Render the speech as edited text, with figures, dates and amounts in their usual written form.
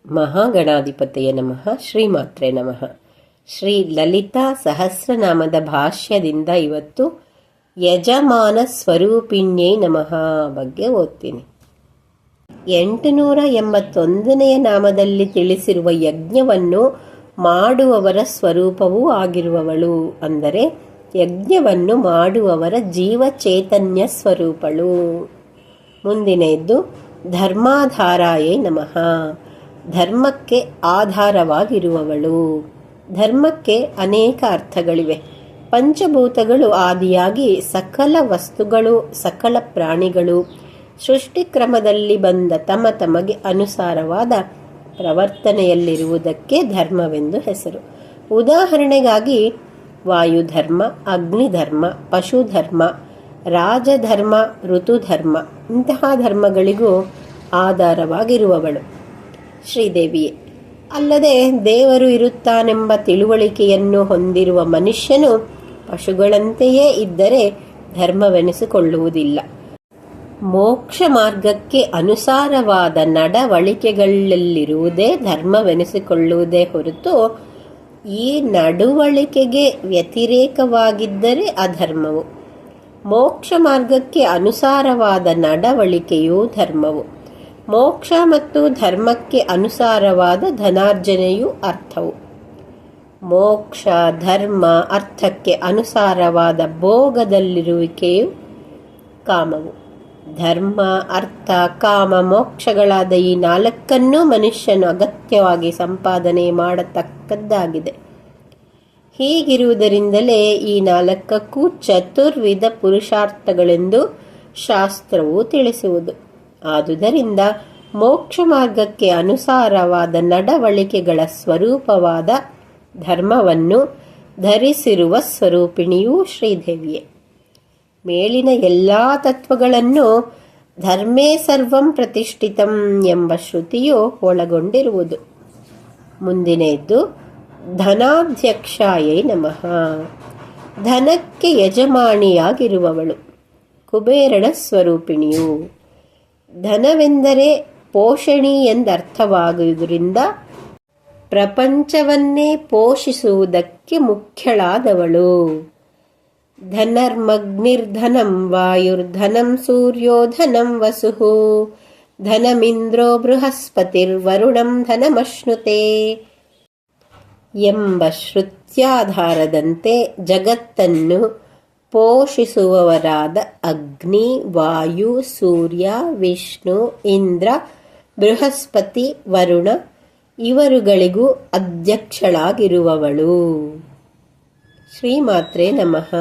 ಮಹಾಗಣಾಧಿಪತಯೇ ನಮಃ. ಶ್ರೀಮಾತ್ರೆ ನಮಃ. ಶ್ರೀ ಲಲಿತಾ ಸಹಸ್ರನಾಮದ ಭಾಷ್ಯದಿಂದ ಇವತ್ತು ಯಜಮಾನ ಸ್ವರೂಪಿಣ್ಯೈ ನಮಃ ಬಗ್ಗೆ ಓದ್ತೀನಿ. 881ನೇ ನಾಮದಲ್ಲಿ ತಿಳಿಸಿರುವ ಯಜ್ಞವನ್ನು ಮಾಡುವವರ ಸ್ವರೂಪವೂ ಆಗಿರುವವಳು, ಅಂದರೆ ಯಜ್ಞವನ್ನು ಮಾಡುವವರ ಜೀವ ಚೈತನ್ಯ ಸ್ವರೂಪಳು. ಮುಂದಿನದ್ದು ಧರ್ಮಾಧಾರಾಯೈ ನಮಃ. ಧರ್ಮಕ್ಕೆ ಆಧಾರವಾಗಿರುವವಳು. ಧರ್ಮಕ್ಕೆ ಅನೇಕ ಅರ್ಥಗಳಿವೆ. ಪಂಚಭೂತಗಳು ಆದಿಯಾಗಿ ಸಕಲ ವಸ್ತುಗಳು, ಸಕಲ ಪ್ರಾಣಿಗಳು ಸೃಷ್ಟಿಕ್ರಮದಲ್ಲಿ ಬಂದ ತಮಗೆ ಅನುಸಾರವಾದ ಪ್ರವರ್ತನೆಯಲ್ಲಿರುವುದಕ್ಕೆ ಧರ್ಮವೆಂದು ಹೆಸರು. ಉದಾಹರಣೆಗಾಗಿ ವಾಯುಧರ್ಮ, ಅಗ್ನಿಧರ್ಮ, ಪಶುಧರ್ಮ, ರಾಜಧರ್ಮ, ಋತುಧರ್ಮ ಇಂತಹ ಧರ್ಮಗಳಿಗೂ ಆಧಾರವಾಗಿರುವವಳು ಶ್ರೀದೇವಿಯೇ. ಅಲ್ಲದೆ ದೇವರು ಇರುತ್ತಾನೆಂಬ ತಿಳುವಳಿಕೆಯನ್ನು ಹೊಂದಿರುವ ಮನುಷ್ಯನು ಪಶುಗಳಂತೆಯೇ ಇದ್ದರೆ ಧರ್ಮವೆನಿಸಿಕೊಳ್ಳುವುದಿಲ್ಲ. ಮೋಕ್ಷ ಮಾರ್ಗಕ್ಕೆ ಅನುಸಾರವಾದ ನಡವಳಿಕೆಗಳಲ್ಲಿರುವುದೇ ಧರ್ಮವೆನಿಸಿಕೊಳ್ಳುವುದೇ ಹೊರತು ಈ ನಡವಳಿಕೆಗೆ ವ್ಯತಿರೇಕವಾಗಿದ್ದರೆ ಅಧರ್ಮವು. ಮೋಕ್ಷ ಮಾರ್ಗಕ್ಕೆ ಅನುಸಾರವಾದ ನಡವಳಿಕೆಯು ಧರ್ಮವು. ಮೋಕ್ಷ ಮತ್ತು ಧರ್ಮಕ್ಕೆ ಅನುಸಾರವಾದ ಧನಾರ್ಜನೆಯು ಅರ್ಥವು. ಮೋಕ್ಷ, ಧರ್ಮ, ಅರ್ಥಕ್ಕೆ ಅನುಸಾರವಾದ ಭೋಗದಲ್ಲಿರುವಿಕೆಯು ಕಾಮವು. ಧರ್ಮ, ಅರ್ಥ, ಕಾಮ, ಮೋಕ್ಷಗಳಾದ ಈ ನಾಲ್ಕನ್ನೂ ಮನುಷ್ಯನು ಅಗತ್ಯವಾಗಿ ಸಂಪಾದನೆ ಮಾಡತಕ್ಕದ್ದಾಗಿದೆ. ಹೀಗಿರುವುದರಿಂದಲೇ ಈ ನಾಲ್ಕಕ್ಕೂ ಚತುರ್ವಿಧ ಪುರುಷಾರ್ಥಗಳೆಂದು ಶಾಸ್ತ್ರವು ತಿಳಿಸುವುದು. ಆದುದರಿಂದ ಮೋಕ್ಷ ಮಾರ್ಗಕ್ಕೆ ಅನುಸಾರವಾದ ನಡವಳಿಕೆಗಳ ಸ್ವರೂಪವಾದ ಧರ್ಮವನ್ನು ಧರಿಸಿರುವ ಸ್ವರೂಪಿಣಿಯೂ ಶ್ರೀದೇವಿಯೇ. ಮೇಲಿನ ಎಲ್ಲ ತತ್ವಗಳನ್ನು ಧರ್ಮೇ ಸರ್ವಂ ಪ್ರತಿಷ್ಠಿತಂ ಎಂಬ ಶ್ರುತಿಯು ಒಳಗೊಂಡಿರುವುದು. ಮುಂದಿನದ್ದು ಧನಾಧ್ಯಕ್ಷಾಯೈ ನಮಃ. ಧನಕ್ಕೆ ಯಜಮಾನಿಯಾಗಿರುವವಳು ಕುಬೇರನ ಸ್ವರೂಪಿಣಿಯು. ಧನವೆಂದರೆ ಪೋಷಣಿ ಎಂದರ್ಥವಾಗುವುದರಿಂದ ಪ್ರಪಂಚವನ್ನೇ ಪೋಷಿಸುವುದಕ್ಕೆ ಮುಖ್ಯಳಾದವಳು. ಧನರ್ಮಗ್ನಿರ್ಧನಂ ವಾಯುರ್ಧನಂ ಸೂರ್ಯೋ ಧನಂ ವಸುಃ ಧನಮಿಂದ್ರೋ ಬೃಹಸ್ಪತಿರ್ವರುಣಂ ಧನಮಶ್ನುತೆ ಎಂಬ ಶ್ರುತ್ಯಾಧಾರದಂತೆ ಜಗತ್ತನ್ನು ಪೋಷಿಸುವವರಾದ ಅಗ್ನಿ, ವಾಯು, ಸೂರ್ಯ, ವಿಷ್ಣು, ಇಂದ್ರ, ಬೃಹಸ್ಪತಿ, ವರುಣ ಇವರುಗಳಿಗೂ ಅಧ್ಯಕ್ಷಳಾಗಿರುವವಳು. ಶ್ರೀಮಾತ್ರೆ ನಮಃ.